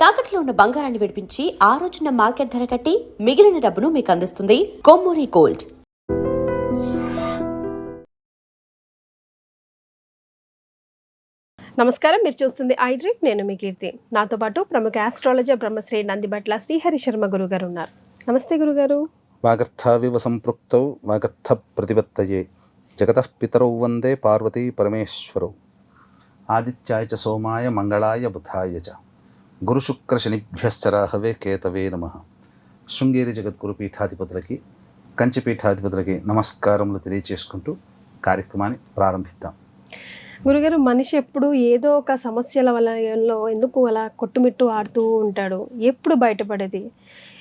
తాకట్లో ఉన్న బంగారాన్ని విడిపించి ఆ రోజున మార్కెట్ ధర కట్టి మిగిలిన డబ్బును మీకు అందిస్తుంది కొమ్మూరి గోల్డ్. నమస్కారం, మీరు చూస్తుంది ఐడ్రీమ్. నేను మీ కీర్తి. నాతో పాటు ప్రముఖ ఆస్ట్రాలజర్ బ్రహ్మశ్రీ నందిబట్ల శ్రీహరి శర్మ గురుగారు ఉన్నారు. నమస్తే గురుగారు. వాగర్థావివ సంపృక్తౌ వాగర్థ ప్రతిపత్తయే జగతః పితరౌ వందే పార్వతీ పరమేశ్వరౌ ఆదిత్యాయ చ సోమాయ మంగళాయ బుధాయ చ గురుశుక్రశనిభ్యశ్చరాహవే కేతవే నమః. శృంగేరి జగద్గురు పీఠాధిపతులకి, కంచి పీఠాధిపతులకి నమస్కారములు తెలియచేసుకుంటూ కార్యక్రమాన్ని ప్రారంభిద్దాం. గురుగారు, మనిషి ఎప్పుడు ఏదో ఒక సమస్యల వలయంలో ఎందుకు అలా కొట్టుమిట్టు ఆడుతూ ఉంటాడు? ఎప్పుడు బయటపడేది?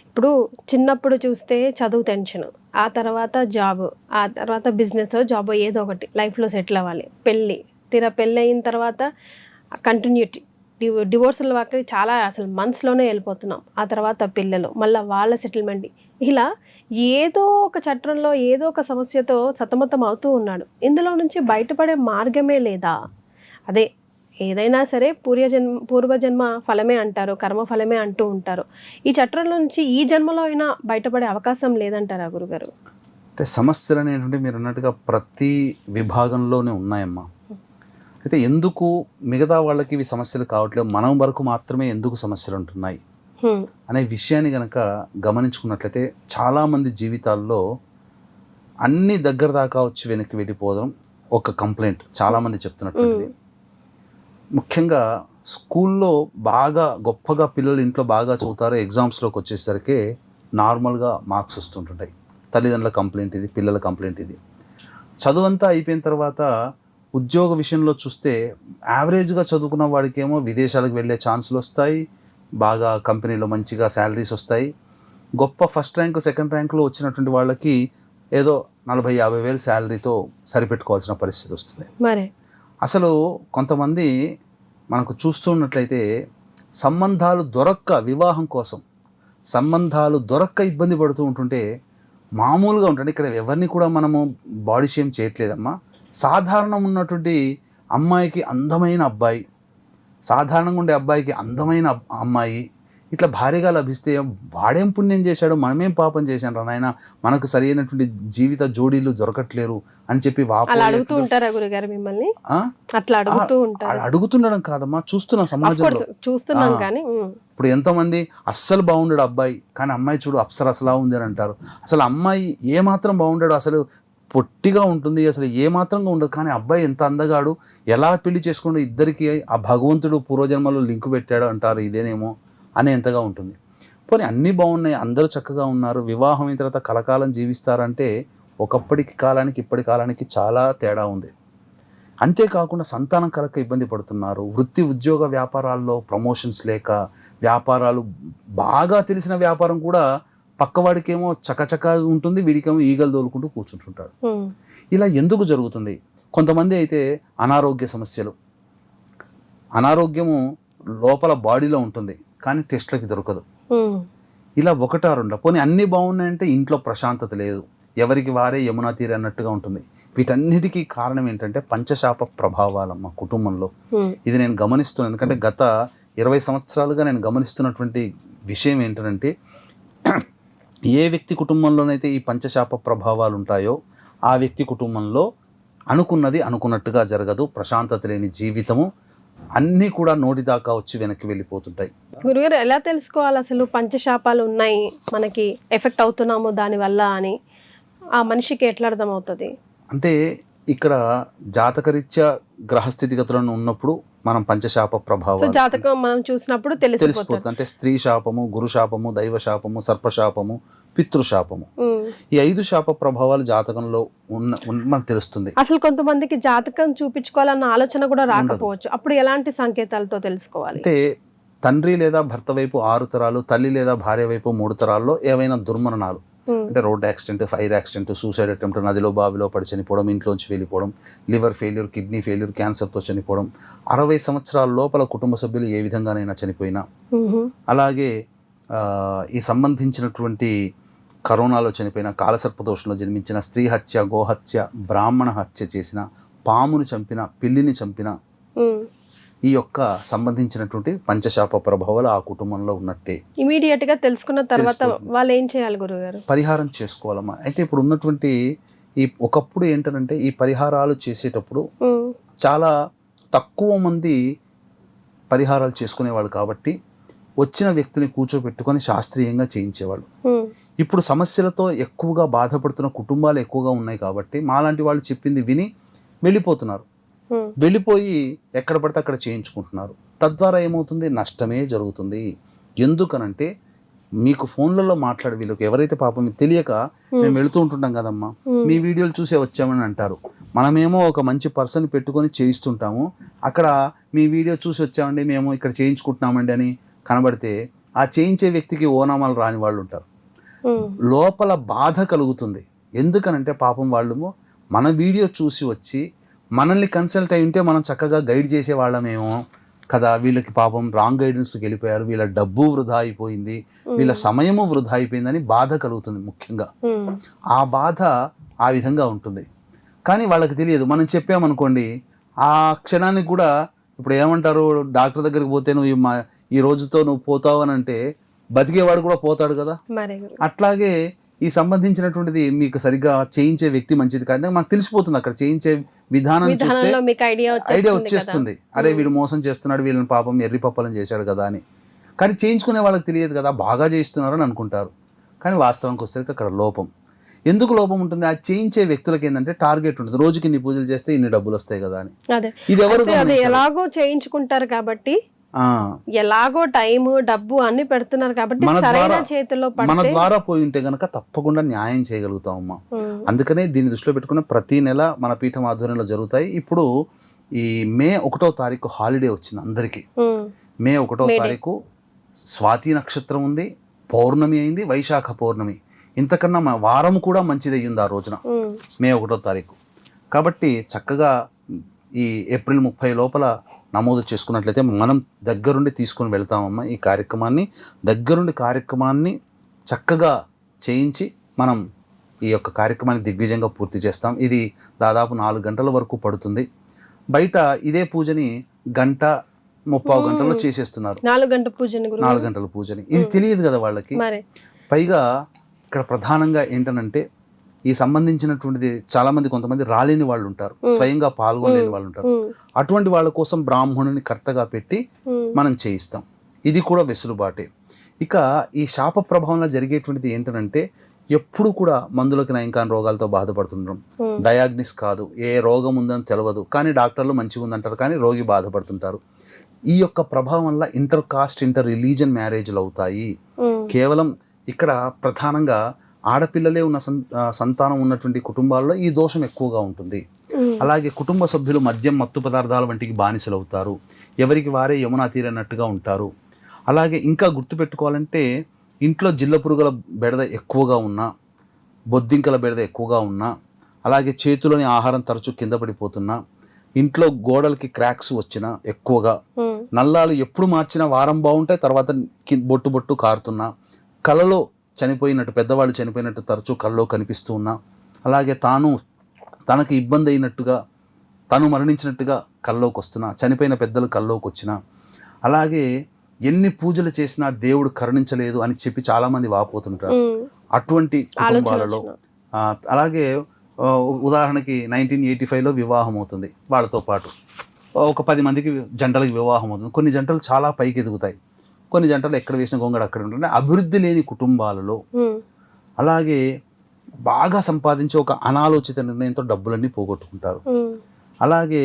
ఇప్పుడు చిన్నప్పుడు చూస్తే చదువు టెన్షన్, ఆ తర్వాత జాబ్, ఆ తర్వాత బిజినెస్, జాబ్, ఏదో ఒకటి లైఫ్లో సెటిల్ అవ్వాలి. పెళ్ళి అయిన తర్వాత కంటిన్యూటీ, డివోర్సుల వాకి చాలా అసలు మంత్స్లోనే వెళ్ళిపోతున్నాం. ఆ తర్వాత పిల్లలు, మళ్ళీ వాళ్ళ సెటిల్మెంట్, ఇలా ఏదో ఒక చట్రంలో ఏదో ఒక సమస్యతో సతమతం అవుతూ ఉన్నాడు. ఇందులో నుంచి బయటపడే మార్గమే లేదా? అదే ఏదైనా సరే పూర్వజన్మ ఫలమే అంటారు, కర్మ ఫలమే అంటూ ఉంటారు. ఈ చట్రంలో నుంచి ఈ జన్మలో అయినా బయటపడే అవకాశం లేదంటారా గురుగారు? అంటే సమస్యలు అనేటువంటి మీరు అన్నట్టుగా ప్రతి విభాగంలోనే ఉన్నాయమ్మా. అయితే ఎందుకు మిగతా వాళ్ళకి ఇవి సమస్యలు కావట్లేదు, మనం వరకు మాత్రమే ఎందుకు సమస్యలు ఉంటున్నాయి అనే విషయాన్ని కనుక గమనించుకున్నట్లయితే చాలామంది జీవితాల్లో అన్ని దగ్గర దాకా వచ్చి వెనక్కి వెళ్ళిపోవడం ఒక కంప్లైంట్ చాలామంది చెప్తున్నటువంటిది. ముఖ్యంగా స్కూల్లో బాగా గొప్పగా పిల్లలు ఇంట్లో బాగా చదువుతారు, ఎగ్జామ్స్లోకి వచ్చేసరికి నార్మల్గా మార్క్స్ వస్తుంటుంటాయి. తల్లిదండ్రుల కంప్లైంట్ ఇది, పిల్లల కంప్లైంట్ ఇది. చదువంతా అయిపోయిన తర్వాత ఉద్యోగ విషయంలో చూస్తే యావరేజ్గా చదువుకున్న వాడికేమో విదేశాలకు వెళ్ళే ఛాన్సులు వస్తాయి, బాగా కంపెనీలో మంచిగా శాలరీస్ వస్తాయి. గొప్ప ఫస్ట్ ర్యాంక్, సెకండ్ ర్యాంకులో వచ్చినటువంటి వాళ్ళకి ఏదో 40-50 వేలు శాలరీతో సరిపెట్టుకోవాల్సిన పరిస్థితి వస్తుంది. మరి అసలు కొంతమంది మనకు చూస్తున్నట్లయితే సంబంధాలు దొరక్క, వివాహం కోసం సంబంధాలు దొరక్క ఇబ్బంది పడుతూ ఉంటుంటే మామూలుగా ఉంటుంది. ఇక్కడ ఎవరిని కూడా మనము బాడీ షేమ్ చేయట్లేదమ్మా. సాధారణం ఉన్నటువంటి అమ్మాయికి అందమైన అబ్బాయి, సాధారణంగా ఉండే అబ్బాయికి అందమైన అమ్మాయి ఇట్లా భారీగా లభిస్తే వాడేం పుణ్యం చేశాడు, మనమేం పాపం చేశాను రా నాయన, మనకు సరి అయినటువంటి జీవిత జోడీలు దొరకట్లేరు అని చెప్పి అడుగుతూ ఉంటారా గురుగారు మిమ్మల్ని? అట్లా అడుగుతుండడం కాదమ్మా, చూస్తున్నాం సమాజంలో చూస్తున్నాం. కానీ ఇప్పుడు ఎంతోమంది అస్సలు బాగుండడు అబ్బాయి, కానీ అమ్మాయి చూడు అప్సరసలా ఉంది అని అంటారు. అసలు అమ్మాయి ఏమాత్రం బాగుండాడు, అసలు పొట్టిగా ఉంటుంది, అసలు ఏమాత్రంగా ఉండదు, కానీ అబ్బాయి ఎంత అందగాడు, ఎలా పెళ్లి చేసుకుంటూ ఇద్దరికి ఆ భగవంతుడు పూర్వజన్మలో లింకు పెట్టాడు అంటారు, ఇదేనేమో అనేంతగా ఉంటుంది. పోనీ అన్నీ బాగున్నాయి, అందరూ చక్కగా ఉన్నారు, వివాహం అయిన తర్వాత కలకాలం జీవిస్తారంటే ఒకప్పటికి కాలానికి ఇప్పటి కాలానికి చాలా తేడా ఉంది. అంతేకాకుండా సంతానం కలక ఇబ్బంది పడుతున్నారు. వృత్తి ఉద్యోగ వ్యాపారాల్లో ప్రమోషన్స్ లేక, వ్యాపారాలు బాగా తెలిసిన వ్యాపారం కూడా పక్కవాడికేమో చకచక ఉంటుంది, వీడికేమో ఈగలు తోలుకుంటూ కూర్చుంటుంటాడు. ఇలా ఎందుకు జరుగుతుంది? కొంతమంది అయితే అనారోగ్య సమస్యలు, అనారోగ్యము లోపల బాడీలో ఉంటుంది కానీ టెస్ట్లకి దొరకదు. ఇలా ఒకటా రెండా, పోనీ అన్నీ బాగున్నాయంటే ఇంట్లో ప్రశాంతత లేదు, ఎవరికి వారే యమునా తీరే అన్నట్టుగా ఉంటుంది. వీటన్నిటికీ కారణం ఏంటంటే పంచశాప ప్రభావాలమ్మ కుటుంబంలో. ఇది నేను గమనిస్తున్నాను, ఎందుకంటే గత 20 సంవత్సరాలుగా నేను గమనిస్తున్నటువంటి విషయం ఏంటంటే ఏ వ్యక్తి కుటుంబంలోనైతే ఈ పంచశాప ప్రభావాలు ఉంటాయో ఆ వ్యక్తి కుటుంబంలో అనుకున్నది అనుకున్నట్టుగా జరగదు, ప్రశాంతత లేని జీవితము, అన్నీ కూడా నోటి దాకా వచ్చి వెనక్కి వెళ్ళిపోతుంటాయి. గురుగారు, ఎలా తెలుసుకోవాలి అసలు పంచశాపాలు ఉన్నాయి, మనకి ఎఫెక్ట్ అవుతున్నాము దానివల్ల అని ఆ మనిషికి ఎట్లా అర్థమవుతుంది? అంటే ఇక్కడ జాతకరీత్యా గ్రహస్థితిగతులను ఉన్నప్పుడు మనం పంచశాప ప్రభావం జాతకం మనం చూసినప్పుడు తెలిసిపోతుంది. అంటే స్త్రీ శాపము, గురు శాపము, దైవ శాపము, సర్పశాపము, పితృశాపము, ఈ 5 శాప ప్రభావాలు జాతకంలో మనకు తెలుస్తుంది. అసలు కొంతమందికి జాతకం చూపించుకోవాలన్న ఆలోచన కూడా రాకపోవచ్చు, అప్పుడు ఎలాంటి సంకేతాలతో తెలుసుకోవాలి? అంటే తండ్రి లేదా భర్త వైపు 6 తరాలు, తల్లి లేదా భార్య వైపు 3 తరాల్లో ఏవైనా దుర్మరణాలు, అంటే road accident, fire accident, suicide attempt, నదిలో బావిలో పడి చనిపోవడం, ఇంట్లోంచి వెళ్ళిపోవడం, లివర్ ఫెయిల్యూర్, కిడ్నీ ఫెయిల్యూర్, క్యాన్సర్తో చనిపోవడం, 60 సంవత్సరాల లోపల కుటుంబ సభ్యులు ఏ విధంగానైనా చనిపోయినా, అలాగే ఈ సంబంధించినటువంటి కరోనాలో చనిపోయిన, కాలసర్పదోషంలో జన్మించిన, స్త్రీ హత్య, గోహత్య, బ్రాహ్మణ హత్య చేసిన, పాముని చంపిన, పిల్లిని చంపిన, ఈ యొక్క సంబంధించినటువంటి పంచశాప ప్రభావాలు ఆ కుటుంబంలో ఉన్నట్టే. ఇమీడియట్ గా తెలుసుకున్న తర్వాత వాళ్ళు ఏం చేయాలి గురుగారు? పరిహారం చేసుకోవాలమ్మా. అయితే ఇప్పుడు ఉన్నటువంటి ఒకప్పుడు ఏంటంటే ఈ పరిహారాలు చేసేటప్పుడు చాలా తక్కువ మంది పరిహారాలు చేసుకునేవాళ్ళు కాబట్టి వచ్చిన వ్యక్తిని కూర్చోబెట్టుకొని శాస్త్రీయంగా చేయించేవాళ్ళు. ఇప్పుడు సమస్యలతో ఎక్కువగా బాధపడుతున్న కుటుంబాలు ఎక్కువగా ఉన్నాయి కాబట్టి మాలాంటి వాళ్ళు చెప్పింది విని వెళ్ళిపోతున్నారు. వెళ్ళిపోయి ఎక్కడ పడితే అక్కడ చేయించుకుంటున్నారు. తద్వారా ఏమవుతుంది? నష్టమే జరుగుతుంది. ఎందుకనంటే మీకు ఫోన్లలో మాట్లాడే వీళ్ళకి ఎవరైతే పాపం తెలియక మేము వెళుతూ ఉంటుంటాం కదమ్మా, మీ వీడియోలు చూసే వచ్చామని అంటారు. మనమేమో ఒక మంచి పర్సన్ పెట్టుకొని చేయిస్తుంటాము, అక్కడ మీ వీడియో చూసి వచ్చామండి మేము ఇక్కడ చేయించుకుంటున్నామండి అని కనబడితే ఆ చేయించే వ్యక్తికి ఓనామాలు రాని వాళ్ళు ఉంటారు. లోపల బాధ కలుగుతుంది. ఎందుకనంటే పాపం వాళ్ళు మన వీడియో చూసి వచ్చి మనల్ని కన్సల్ట్ అయి ఉంటే మనం చక్కగా గైడ్ చేసే వాళ్ళమేమో కదా, వీళ్ళకి పాపం రాంగ్ గైడెన్స్కి వెళ్ళిపోయారు, వీళ్ళ డబ్బు వృధా అయిపోయింది, వీళ్ళ సమయము వృధా అయిపోయిందని బాధ కలుగుతుంది. ముఖ్యంగా ఆ బాధ ఆ విధంగా ఉంటుంది. కానీ వాళ్ళకి తెలియదు. మనం చెప్పామనుకోండి ఆ క్షణానికి కూడా ఇప్పుడు ఏమంటారు, డాక్టర్ దగ్గరికి పోతే నువ్వు ఈ రోజుతో నువ్వు పోతావు అని అంటే బతికేవాడు కూడా పోతాడు కదా. అట్లాగే ఈ సంబంధించినటువంటిది మీకు సరిగ్గా చేయించే వ్యక్తి మంచిది కాదు, మాకు తెలిసిపోతుంది. అక్కడ చేయించే విధానం చూస్తే ఐడియా వచ్చేస్తుంది, అరే వీడు మోసం చేస్తున్నాడు, వీళ్ళని పాపం ఎర్రి పప్పలను చేశాడు కదా అని. కానీ చేయించుకునే వాళ్ళకి తెలియదు కదా, బాగా చేయిస్తున్నారు అని అనుకుంటారు. కానీ వాస్తవానికి వచ్చేసరికి అక్కడ లోపం. ఎందుకు లోపం ఉంటుంది? ఆ చేయించే వ్యక్తులకి ఏంటంటే టార్గెట్ ఉంటుంది, రోజుకి ఇన్ని పూజలు చేస్తే ఇన్ని డబ్బులు వస్తాయి కదా అని. ఇది ఎవరు ఎలాగో చేయించుకుంటారు కాబట్టి, ఎలాగో టైము డబ్బు అన్ని పెడుతున్నారు కాబట్టి మన ద్వారా పోయి ఉంటే గనక తప్పకుండా న్యాయం చేయగలుగుతామమ్మా. అందుకనే దీన్ని దృష్టిలో పెట్టుకుని ప్రతి నెల మన పీఠం ఆధ్వర్యంలో జరుగుతాయి. ఇప్పుడు ఈ మే 1వ తారీఖు హాలిడే వచ్చింది అందరికి. మే 1వ తారీఖు స్వాతి నక్షత్రం ఉంది, పౌర్ణమి అయింది, వైశాఖ పౌర్ణమి. ఇంతకన్నా వారం కూడా మంచిది అయ్యింది ఆ రోజున, మే 1వ తారీఖు. కాబట్టి చక్కగా ఈ ఏప్రిల్ 30 లోపల నమోదు చేసుకున్నట్లయితే మనం దగ్గరుండి తీసుకొని వెళ్తామమ్మా. ఈ కార్యక్రమాన్ని చక్కగా చేయించి మనం ఈ యొక్క కార్యక్రమాన్ని దిగ్విజయంగా పూర్తి చేస్తాం. ఇది దాదాపు 4 గంటల వరకు పడుతుంది. బయట ఇదే పూజని 1.30 గంటల్లో చేసేస్తున్నారు. 4 గంటల పూజని. ఇది తెలియదు కదా వాళ్ళకి. పైగా ఇక్కడ ప్రధానంగా ఏంటనంటే ఈ సంబంధించినటువంటిది చాలా మంది, కొంతమంది రాలేని వాళ్ళు ఉంటారు, స్వయంగా పాల్గొనలేని వాళ్ళు ఉంటారు. అటువంటి వాళ్ళ కోసం బ్రాహ్మణుని కర్తగా పెట్టి మనం చేయిస్తాం. ఇది కూడా వెసులుబాటే. ఇక ఈ శాప ప్రభావంలో జరిగేటువంటిది ఏంటనంటే ఎప్పుడు కూడా మందులకి నయం కాని రోగాలతో బాధపడుతుంటాం. డయాగ్నిస్ కాదు, ఏ రోగం ఉందని తెలియదు, కానీ డాక్టర్లు మంచిగా ఉందంటారు, కానీ రోగి బాధపడుతుంటారు. ఈ యొక్క ప్రభావం వల్ల ఇంటర్ రిలీజియన్ మ్యారేజ్లు అవుతాయి. కేవలం ఇక్కడ ప్రధానంగా ఆడపిల్లలే ఉన్న సంతానం ఉన్నటువంటి కుటుంబాల్లో ఈ దోషం ఎక్కువగా ఉంటుంది. అలాగే కుటుంబ సభ్యులు మద్యం, మత్తు పదార్థాల వంటికి బానిసలు అవుతారు, ఎవరికి వారే యమునా తీరన్నట్టుగా ఉంటారు. అలాగే ఇంకా గుర్తుపెట్టుకోవాలంటే ఇంట్లో జిల్ల పురుగుల బెడద ఎక్కువగా ఉన్నా, బొద్దింకల బెడద ఎక్కువగా ఉన్నా, అలాగే చేతిలోని ఆహారం తరచూ కింద పడిపోతున్నా, ఇంట్లో గోడలకి క్రాక్స్ వచ్చినా, ఎక్కువగా నల్లాలు ఎప్పుడు మార్చినా వారం బాగుంటాయి, తర్వాత బొట్టు కారుతున్నా, కలలో చనిపోయినట్టు, పెద్దవాళ్ళు చనిపోయినట్టు తరచూ కల్లో కనిపిస్తూ ఉన్నా, అలాగే తనకి ఇబ్బంది అయినట్టుగా, తను మరణించినట్టుగా కల్లోకి వస్తున్నా, చనిపోయిన పెద్దలు కల్లోకి వచ్చినా, అలాగే ఎన్ని పూజలు చేసినా దేవుడు కరుణించలేదు అని చెప్పి చాలామంది వాపోతుంటారు అటువంటి కుటుంబాలలో. అలాగే ఉదాహరణకి 1985లో వివాహం అవుతుంది, వాళ్ళతో పాటు ఒక 10 మందికి జంటలకు వివాహం అవుతుంది. కొన్ని జంటలు చాలా పైకి ఎదుగుతాయి, కొన్ని జంటలు ఎక్కడ వేసిన గొంగడు అక్కడ ఉంటుంది. అభివృద్ధి లేని కుటుంబాలలో అలాగే బాగా సంపాదించి ఒక అనాలోచిత నిర్ణయంతో డబ్బులన్నీ పోగొట్టుకుంటారు. అలాగే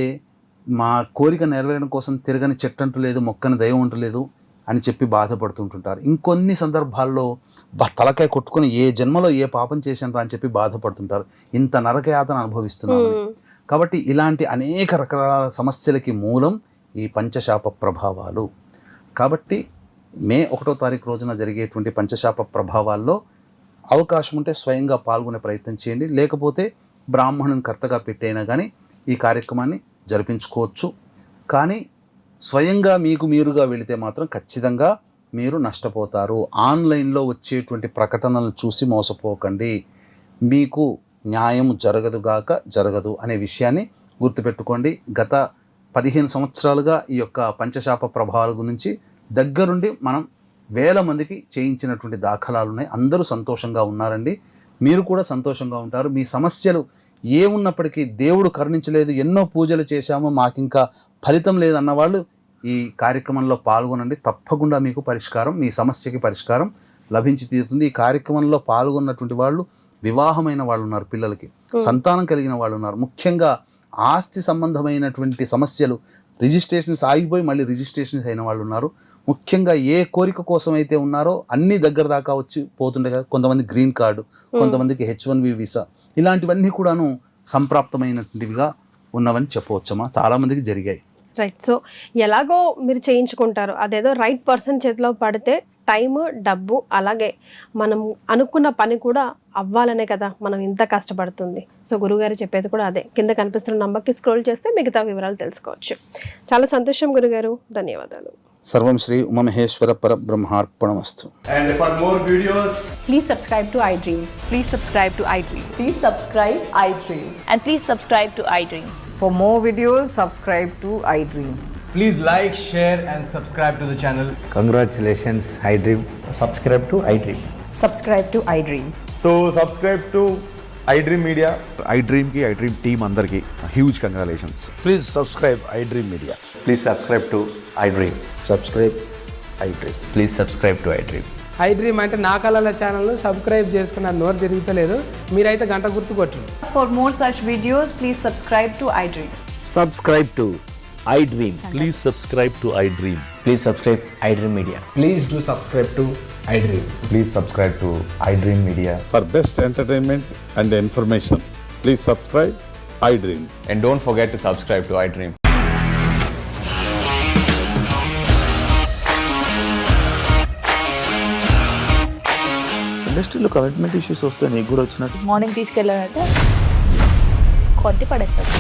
మా కోరిక నెరవేరడం కోసం తిరగని చెట్టంటూ లేదు, మొక్కని దైవం అంటూ లేదు అని చెప్పి బాధపడుతుంటుంటారు. ఇంకొన్ని సందర్భాల్లో తలకాయ కొట్టుకుని ఏ జన్మలో ఏ పాపం చేశాను అని చెప్పి బాధపడుతుంటారు, ఇంత నరకయాతన అనుభవిస్తున్నాము. కాబట్టి ఇలాంటి అనేక రకాల సమస్యలకి మూలం ఈ పంచశాప ప్రభావాలు. కాబట్టి మే 1వ తారీఖు రోజున జరిగేటువంటి పంచశాప ప్రభావాల్లో అవకాశం ఉంటే స్వయంగా పాల్గొనే ప్రయత్నం చేయండి, లేకపోతే బ్రాహ్మణుని కర్తగా పెట్టైనా కానీ ఈ కార్యక్రమాన్ని జరిపించుకోవచ్చు. కానీ స్వయంగా మీరుగా వెళితే మాత్రం ఖచ్చితంగా మీరు నష్టపోతారు. ఆన్లైన్లో వచ్చేటువంటి ప్రకటనలు చూసి మోసపోకండి. మీకు న్యాయం జరగదు అనే విషయాన్ని గుర్తుపెట్టుకోండి. గత 15 సంవత్సరాలుగా ఈ యొక్క పంచశాప ప్రభావాల గురించి దగ్గరుండి మనం వేల మందికి చేయించినటువంటి దాఖలాలు ఉన్నాయి. అందరూ సంతోషంగా ఉన్నారండి. మీరు కూడా సంతోషంగా ఉంటారు. మీ సమస్యలు ఏమున్నప్పటికీ దేవుడు కరుణించలేదు, ఎన్నో పూజలు చేశాము, మాకింకా ఫలితం లేదన్న వాళ్ళు ఈ కార్యక్రమంలో పాల్గొనండి. తప్పకుండా మీకు పరిష్కారం, మీ సమస్యకి పరిష్కారం లభించి తీరుతుంది. ఈ కార్యక్రమంలో పాల్గొన్నటువంటి వాళ్ళు వివాహమైన వాళ్ళు ఉన్నారు, పిల్లలకి సంతానం కలిగిన వాళ్ళు ఉన్నారు. ముఖ్యంగా ఆస్తి సంబంధమైనటువంటి సమస్యలు, రిజిస్ట్రేషన్స్ ఆగిపోయి మళ్ళీ రిజిస్ట్రేషన్స్ అయిన వాళ్ళు ఉన్నారు. ముఖ్యంగా ఏ కోరిక కోసం అయితే ఉన్నారో అన్ని దగ్గర దాకా వచ్చి పోతుండే కదా. కొంతమంది గ్రీన్ కార్డు, కొంతమందికి H1B వీసా, ఇలాంటివన్నీ కూడాను సంప్రాప్తమైనటువంటివిగా ఉన్నవని చెప్పవచ్చమ్మా. చాలామందికి జరిగాయి. రైట్. సో ఎలాగో మీరు చేయించుకుంటారు, అదేదో రైట్ పర్సన్ చేతిలో పడితే టైం, డబ్బు, అలాగే మనం అనుకున్న పని కూడా అవ్వాలనే కదా మనం ఇంత కష్టపడుతుంది. సో గురుగారు చెప్పేది కూడా అదే. కింద కనిపిస్తున్న నంబర్కి స్క్రోల్ చేస్తే మిగతా వివరాలు తెలుసుకోవచ్చు. చాలా సంతోషం గురుగారు, ధన్యవాదాలు. సర్వం Shri Umamaheshwara పరబ్రహ్మార్పణమస్తు. And for more videos, Please subscribe to iDream. Please subscribe to iDream. Please subscribe iDream. And please subscribe to iDream. For more videos, subscribe to iDream. please like, share and subscribe to the channel. Congratulations, iDream. Subscribe to iDream. Subscribe to iDream. So subscribe to iDream Media. iDream team andarki huge congratulations. Please subscribe iDream Media. Please subscribe to iDream. Subscribe iDream. Please subscribe to iDream. iDream అంటే నా కళల ఛానల్ను subscribe చేసుకున్న నోరు తిరుగుతలేదు, మీరైతే గంట గుర్తు కొట్టండి. For more such videos, please subscribe to iDream. Subscribe to iDream. Please subscribe to iDream. Please subscribe iDream Media. Please do subscribe to iDream. Please subscribe to iDream Media. For best entertainment and information, please subscribe iDream. And don't forget to subscribe to iDream. ఇండస్ట్రీలో commitment issues వస్తే నీకు కూడా వచ్చినట్టు morning తీసుకెళ్ళారంటే కొట్టి పడేశారు.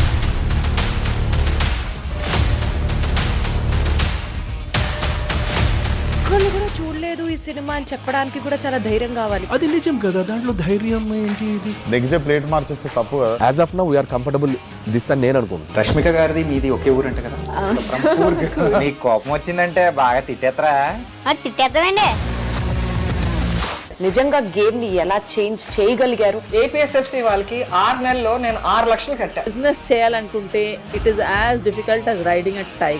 ఒక్కళ్ళు కూడా చూడలేదు ఈ సినిమా అని చెప్పడానికి కూడా చాలా ధైర్యం కావాలి. అది నిజం కదా, దాంట్లో ధైర్యం ఏంటి? ఇది నెక్స్ట్ డే ప్లేట్ మార్చేస్తే తప్పు కదా. As of now, we are comfortable this అని నేను అనుకుంటున్నాను. రష్మిక గారిది మీది ఒకే ఊరంట కదా. నీకు కోపం వచ్చిందంటే బాగా తిట్టేత్తరా? తిట్టేద్దామండి. నిజంగా గేమ్ ని ఎలా చేంజ్ చేయగలిగారు? APSFC వాళ్ళకి 6 నెలల్లో నేను 6 లక్షలు కట్టా. బిజినెస్ చేయాలనుకుంటే it is as difficult as riding a tiger.